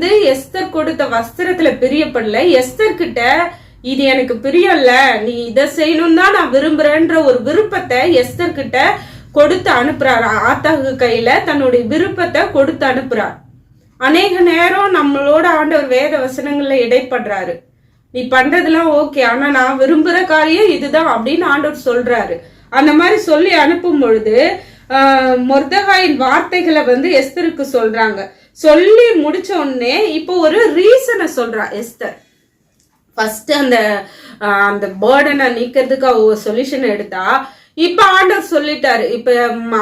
வந்து எஸ்தர் கொடுத்த வஸ்திரத்துல பிரியப்படல. எஸ்தர் கிட்ட இது எனக்கு பிரியம்ல, நீ இதை செய்யணும் தான் நான் விரும்புறேன்ற ஒரு விருப்பத்தை எஸ்தர் கிட்ட கொடுத்து அனுப்புறாரு. ஆத்தாகு கையில தன்னுடைய விருப்பத்தை கொடுத்து அனுப்புறார். அநேக நேரம் நம்மளோட ஆண்டவர் வேத வசனங்கள்ல இடைப்படுறாரு. நீ பண்றதுலாம் ஓகே, ஆனா நான் விரும்புற காரியம் இதுதான் அப்படின்னு ஆண்டவர் சொல்றாரு. அந்த மாதிரி சொல்லி அனுப்பும் பொழுது மொர்தெகாயின் வார்த்தைகளை வந்து எஸ்தருக்கு சொல்றாங்க. சொல்லி முடிச்ச உடனே இப்போ ஒரு ரீசனை சொல்றா எஸ்தர். ஃபர்ஸ்ட் அந்த பேர்டனை நீக்கிறதுக்கு அவ சொல்யூஷன் எடுத்தா, இப்ப ஆண்டவர் சொல்லிட்டாரு. இப்ப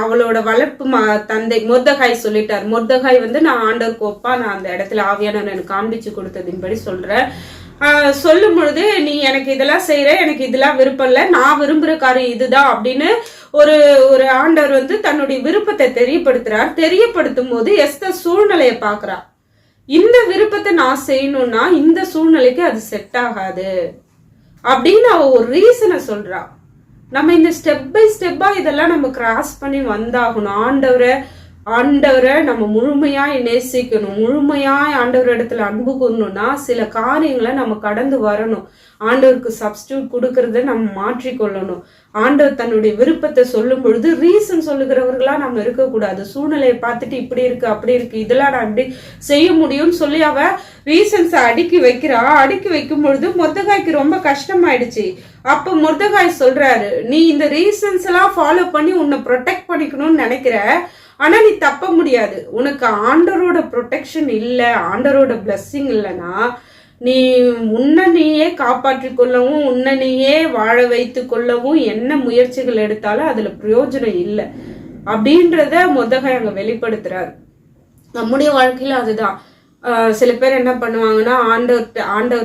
அவளோட வளர்ப்பு தந்தை மொர்தெகாய் சொல்லிட்டாரு. மொர்தெகாய் வந்து நான் ஆண்டவர் கோப்பா, நான் அந்த இடத்துல ஆவியானவர் எனக்கு காண்பிச்சு கொடுத்ததின்படி சொல்றேன். சொல்லும் பொழுது நீ எனக்கு இதெல்லாம் செய்யற, எனக்கு இதெல்லாம் விருப்பம் இல்லை, நான் விரும்புற காரியம் இதுதான் அப்படின்னு ஒரு ஆண்டவர் வந்து தன்னுடைய விருப்பத்தை தெரியப்படுத்துறார். தெரியப்படுத்தும் போது எஸ்தர் சூழ்நிலையை பாக்குறா. இந்த விருப்பத்தை நான் செய்யணும்னா இந்த சூழ்நிலைக்கு அது செட் ஆகாது அப்படின்னு அவ ஒரு ரீசனை சொல்றா. நம்ம இந்த ஸ்டெப் பை ஸ்டெப்பா இதெல்லாம் நம்ம கிராஸ் பண்ணி வந்தாகணும். ஆண்டவரை நம்ம முழுமையாய் நேசிக்கணும். முழுமையாய் ஆண்டவர் இடத்துல அன்பு கூறணும்னா சில காரியங்களை நம்ம கடந்து வரணும். ஆண்டவருக்கு சப்ஸ்டியூட் கொடுக்கறத நம்ம மாற்றிக்கொள்ளணும். ஆண்டவர் தன்னுடைய விருப்பத்தை சொல்லும் பொழுது ரீசன் சொல்லுகிறவர்களா நம்ம இருக்கக்கூடாது. சூழ்நிலையை பார்த்துட்டு இப்படி இருக்கு அப்படி இருக்கு இதெல்லாம் நான் இப்படி செய்ய முடியும்னு சொல்லி அவ ரீசன்ஸை அடுக்கி வைக்கிறா. அடுக்கி வைக்கும் பொழுது மொர்தெகாய்க்கு ரொம்ப கஷ்டமாயிடுச்சு. அப்ப மொர்தெகாய் சொல்றாரு, நீ இந்த ரீசன்ஸ் எல்லாம் ஃபாலோ பண்ணி உன்னை ப்ரொடெக்ட் பண்ணிக்கணும்னு நினைக்கிற, ஆனா நீ தப்ப முடியாது. உனக்கு ஆண்டவரோட ப்ரொடெக்ஷன் இல்ல, ஆண்டவரோட பிளஸ்ஸிங் இல்லைன்னா நீ உன்னை நீயே காப்பாற்றிக் கொள்ளவும் உன்னை நீயே வாழ வைத்து கொள்ளவும் என்ன முயற்சிகள் எடுத்தாலும் அதுல பிரயோஜனம் இல்லை அப்படின்றத மொர்தெகாய் அங்க வெளிப்படுத்துறாரு. நம்முடைய வாழ்க்கையில அதுதான். சில பேர் என்ன பண்ணுவாங்கன்னா ஆண்டவர்